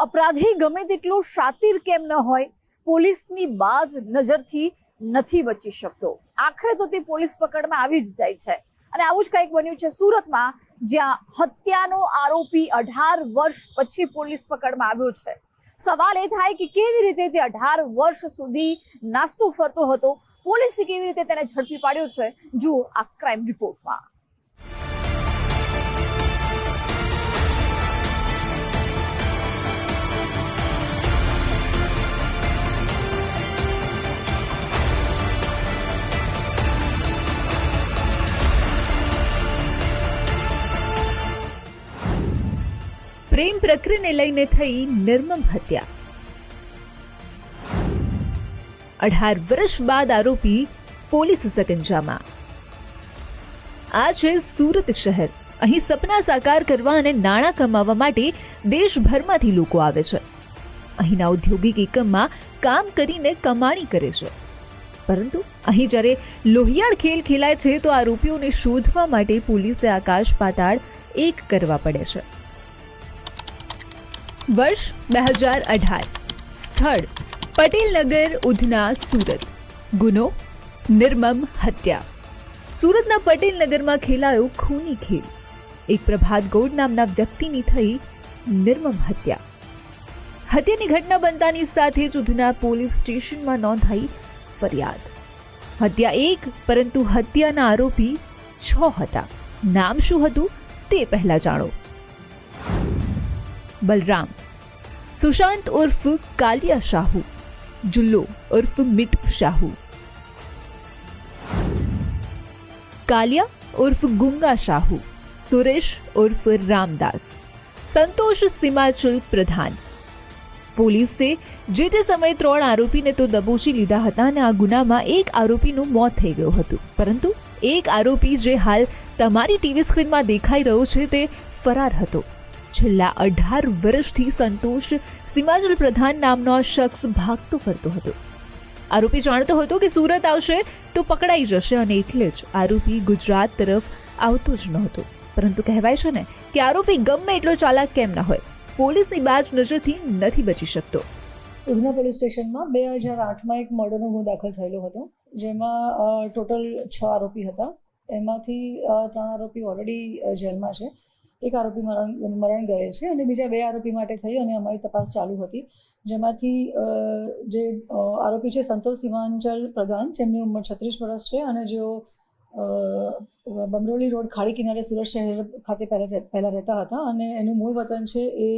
अपराधी गमे तेटलो शातिर केम न होय, पोलीसनी बाज नजरथी નથી બચી શકતો। આખરે તો તે પોલીસ પકડમાં આવી જ જાય છે। અને આવું જ કંઈક બન્યું છે સુરતમાં, જ્યાં હત્યાનો આરોપી 18 વર્ષ પછી પોલીસ પકડમાં આવ્યો છે। સવાલ એ થાય કે કેવી રીતે તે 18 વર્ષ સુધી નાસ્તો ફરતો હતો, પોલીસે કેવી રીતે તેને ઝડપી પાડ્યો છે, જુઓ આ ક્રાઇમ રિપોર્ટમાં। પ્રેમ પ્રકરણને લઈને થઈ નિર્મમ હત્યા। 18 વર્ષ બાદ આરોપી પોલીસ સકંજામાં। આ છે સુરત શહેર। અહીં સપના સાકાર કરવા અને નાણાં કમાવા માટે દેશભરમાંથી લોકો આવે છે। અહીંના ઔદ્યોગિક એકમમાં કામ કરીને કમાણી કરે છે, પરંતુ અહીં જ્યારે લોહિયાળ ખેલ ખેલાય છે તો આરોપીઓને શોધવા માટે પોલીસે આકાશ પાતાળ એક કરવા પડે છે। વર્ષ 2018, સ્થળ પટેલનગર, ઉધના, સુરત। ગુનો નિર્મમ હત્યા। સુરતના પટેલનગરમાં ખેલાયો ખૂની ખેલ। એક પ્રભાત ગૌડ નામના વ્યક્તિની થઈ નિર્મમ હત્યા। હત્યાની ઘટના બનતાની સાથે જ ઉધના પોલીસ સ્ટેશનમાં નોંધાઈ ફરિયાદ। હત્યા એક, પરંતુ હત્યાના આરોપી 6 હતા। નામ શું હતું તે પહેલા જાણો। बलराम, सुशांत उर्फ कालिया शाहू, जुल्लो उर्फ मिट्टू शाहू, कालिया उर्फ गुंगा शाहू, सुरेश उर्फ रामदास, संतोष सीमाचल प्रधान। પોલીસે જે તે સમયે 3 આરોપીને તો દબોચી લીધા હતા અને આ ગુનામાં એક આરોપીનું મોત થઈ ગયું હતું, પરંતુ એક આરોપી જે હાલ તમારી ટીવી સ્ક્રીનમાં દેખાઈ રહ્યો છે તે ફરાર હતો। છેલ્લા 18 વર્ષથી સંતોષ સીમાચલ પ્રધાન નામનો શખ્સ ભાગતો ફરતો હતો। આરોપી જાણતો હતો કે સુરત આવશે તો પકડાઈ જશે અને એટલે જ આરોપી ગુજરાત તરફ આવતો જ નહોતો। પરંતુ કહેવાય છે ને કે આરોપી ગમે એટલો ચાલાક કેમ ના હોય, પોલીસની બાજ નજરથી નથી બચી શકતો। ઉધના પોલીસ સ્ટેશનમાં 2008માં એક મર્ડરનો ગુનો દાખલ થયેલો હતો, જેમાં ટોટલ 6 આરોપી હતા। એમાંથી 3 આરોપી ઓલરેડી જેલમાં છે, એક આરોપી મરણ ગયેલ છે અને બીજા 2 આરોપી માટે થઈ અને અમારી તપાસ ચાલુ હતી। જેમાંથી જે આરોપી છે સંતોષ સીમાંચલ પ્રધાન, જેમની ઉંમર 36 વર્ષ છે અને જેઓ બમરોલી રોડ ખાડી કિનારે સુરત શહેર ખાતે પહેલાં રહેતા હતા અને એનું મૂળ વતન છે એ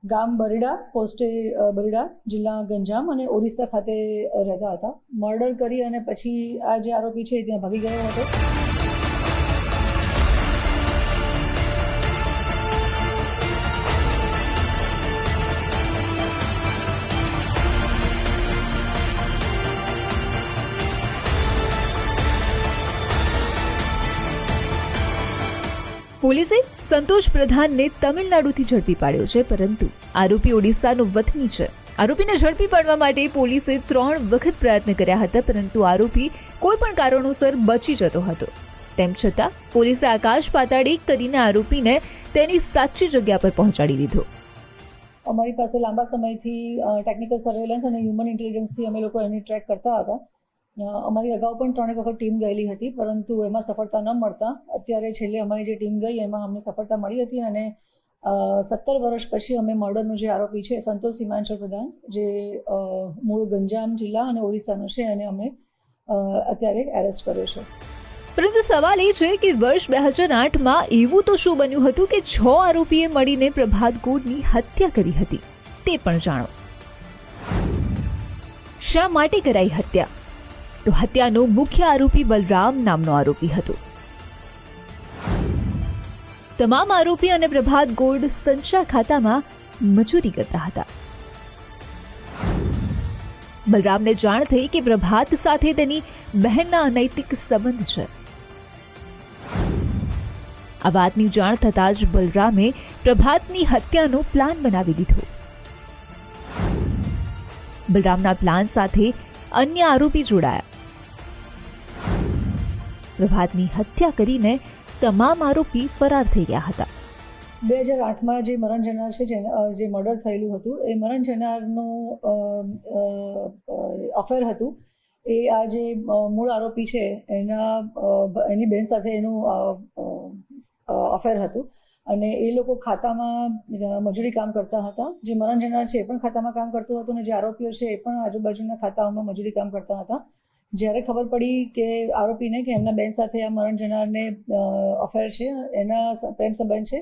ગામ બરીડા, પોસ્ટે બરીડા, જિલ્લા ગંજામ અને ઓડિશા ખાતે રહેતા હતા। મર્ડર કરી અને પછી આ જે આરોપી છે ત્યાં ભાગી ગયો હતો। પોલીસે સંતોષ પ્રધાનને તમિલનાડુથી ઝડપી પાડ્યો છે, પરંતુ આરોપી ઓડિશાનો વતની છે। આરોપીને ઝડપી પાડવા માટે પોલીસે 3 વખત પ્રયત્ન કર્યા હતા, પરંતુ આરોપી કોઈ પણ કારણોસર બચી જતો હતો। તેમ છતાં પોલીસે આકાશ પાતાળ એક કરીને આરોપીને તેની સાચી જગ્યા પર પહોંચાડી દીધો। અમારી પાસે લાંબા સમયથી ટેકનિકલ સર્વેલન્સ અને હ્યુમન ઇન્ટેલિજન્સથી અમે લોકો એની ટ્રેક કરતા હતા। અમારી અગાઉ પણ 3 વખત ટીમ ગયેલી હતી, પરંતુ એમાં સફળતા ન મળતા અત્યારે છેલ્લે અમારી જે ટીમ ગઈ એમાં અમને સફળતા મળી હતી અને 17 વર્ષ પછી અમે મર્ડરનો જે આરોપી છે સંતોષ સીમાંચલ પ્રધાન, જે મૂળ ગંજામ જિલ્લા અને ઓરિસ્સાનો છે, એને અમે અત્યારે એરેસ્ટ કર્યો છે। પરંતુ સવાલ એ છે કે વર્ષ 2008માં એવું તો શું બન્યું હતું કે 6 આરોપીએ મળીને પ્રભાત ગોડની હત્યા કરી હતી, તે પણ જાણો। શા માટે કરાઈ હત્યા? તો હત્યાનો મુખ્ય આરોપી બલરામ નામનો આરોપી હતો। તમામ આરોપી અને પ્રભાત ગોડ સંચા ખાતામાં મજૂરી કરતા હતા। બલરામને જાણ થઈ કે પ્રભાત સાથે તેની બહેનના અનૈતિક સંબંધ છે। આ વાતની જાણ થતાં જ બલરામે પ્રભાતની હત્યાનો પ્લાન બનાવી દીધો। બલરામના પ્લાન સાથે અન્ય આરોપી જોડાયા। પ્રભાતની હત્યા કરીને તમામ આરોપી ફરાર થઈ ગયા હતા। 2008માં જે મરણ જનાર છે, જે મર્ડર થયેલું હતું, એ મરણ જનારનું અફેર હતું. એ આ જે મૂળ આરોપી છે એની બહેન સાથે એનું અફેર હતું અને એ લોકો ખાતામાં મજૂરી કામ કરતા હતા. જે મરણ જનાર છે એ પણ ખાતામાં કામ કરતું હતું અને જે આરોપીઓ છે એ પણ આજુબાજુના ખાતાઓમાં મજૂરી કામ કરતા હતા. જ્યારે ખબર પડી કે આરોપીને કે એમના બેન સાથે આ મરણ જનારને અફેર છે, એના પ્રેમ સંબંધ છે,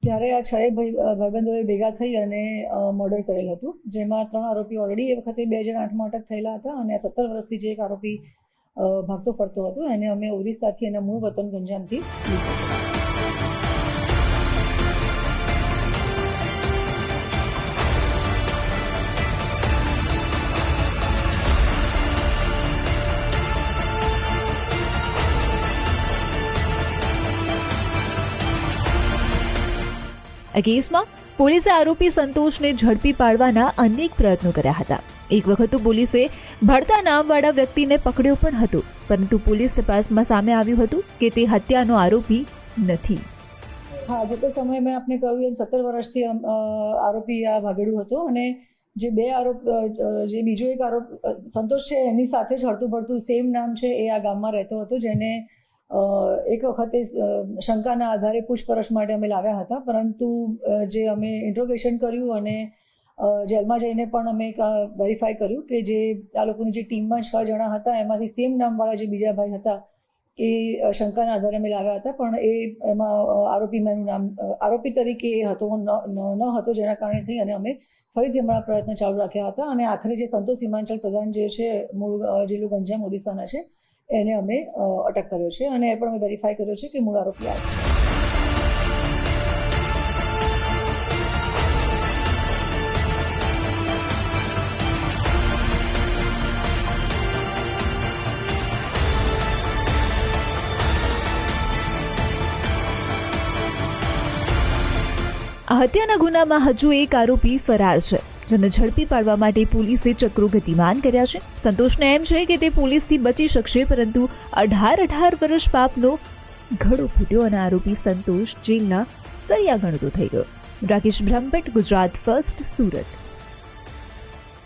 ત્યારે આ 6 ભાઈબંધોએ ભેગા થઈ અને મર્ડર કરેલ હતું. જેમાં 3 આરોપીઓ ઓલરેડી એ વખતે 2008માં અટક થયેલા હતા અને 17 વર્ષથી જે એક આરોપી ભાગતો ફરતો હતો એને અમે ઓરિસ્સાથી એના મૂળ વતન ગંજામથી લીધો છે. આ કેસમાં પોલીસે આરોપી સંતોષને ઝડપી પાડવાના અનેક પ્રયત્નો કર્યા હતા. એક વખત તો પોલીસે ભળતા નામવાળા વ્યક્તિને પકડ્યો પણ હતો, પરંતુ પોલીસ તપાસમાં સામે આવ્યું હતું કે તે હત્યાનો આરોપી નથી. હા, જે તે સમયે મેં આપને કહ્યું એમ 17 વર્ષથી આરોપી આ ભાગેડું હતો અને જે બીજો એક આરોપ સંતોષ છે એની સાથે જ હળતું ભળતું સેમ નામ છે એ આ ગામમાં રહેતો હતો, જેને એક વખતે શંકાના આધારે પૂછપરછ માટે અમે લાવ્યા હતા. પરંતુ જે અમે ઇન્ટ્રોગેશન કર્યું અને જેલમાં જઈને પણ અમે વેરીફાઈ કર્યું કે જે આ લોકોની જે ટીમમાં 6 જણા હતા એમાંથી સેમ નામવાળા જે બીજા ભાઈ હતા એ શંકાના આધારે અમે લાવ્યા હતા, પણ એમાં આરોપીમાં એનું નામ આરોપી તરીકે એ હતો ન હતો, જેના કારણે થઈ અને અમે ફરીથી અમારા પ્રયત્ન ચાલુ રાખ્યા હતા અને આખરે જે સંતોષ સીમાંચલ પ્રધાન જે છે મૂળ જિલ્લો ગંજામ ઓડિશાના છે એને અમે અટક કર્યો છે અને એ પણ અમે વેરીફાઈ કર્યો છે કે મૂળ આરોપી આ છે. આ હત્યાના ગુનામાં હજુ એક આરોપી ફરાર છે, જેને ઝડપી પાડવા માટે પોલીસે ચક્રો ગતિમાન કર્યા છે. સંતોષને એમ છે કે તે પોલીસથી બચી શકશે, પરંતુ 18 વર્ષ પાપનો ઘડો ફૂટ્યો અને આરોપી સંતોષ જેલના સળિયા ગણતો થઈ ગયો. રાકેશ બ્રહ્મભટ્ટ, ગુજરાત ફર્સ્ટ, સુરત.